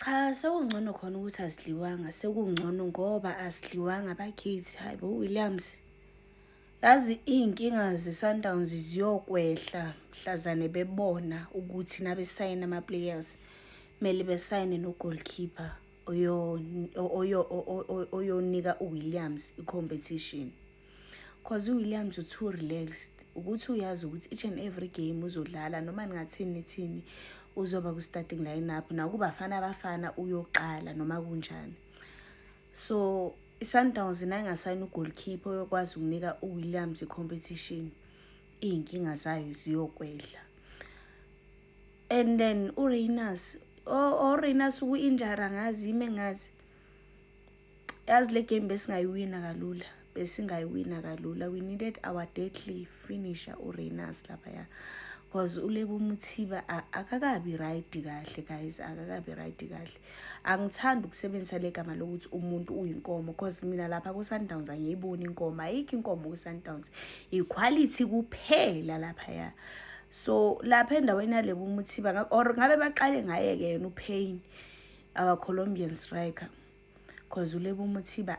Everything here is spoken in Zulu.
Cha, sekungcono khona ukuthi asidliwanga, sekungcono ngoba asidliwanga abakithi. Hayi bo Williams. Yazi iy'nkinga ze-Sundowns ziyokwehla mhlazane bebona ukuthi nabesayina ama-players kumele besayine no-goalkeeper oyonika uWilliams i-competition. Cause uWilliams too relaxed. Ukuthi uyazi ukuthi each and every game uzodlala noma ningathini uzoba ku-starting line-up. Nakubafana abafana uyoqala noma kunjani. So i-Sundowns nayingasayina u-goalkeeper oyokwazi ukunika uWilliams i-competition, iy'nkinga zayo ziyokwehla. And then uReyners, Reyners uku-injure angazi mengazi. Yazi le game besingayiwina kalula. We needed our deadly finisher uReyners lapha. Because uLebo Mothiba akakabi right kahle guys, akakabi right kahle. Angithandi ukusebenzisa le gama lokuthi umuntu uyinkomo because mina lapha ku-Sundowns angiyiboni inkomo. Ayikho inkomo ku-Sundowns. Equality kuphela lapha. So lapha endaweni yalebo Mothiba or ngabe baqale ngaye ke yena uPayne, our Colombian striker. Because uLebo Mothiba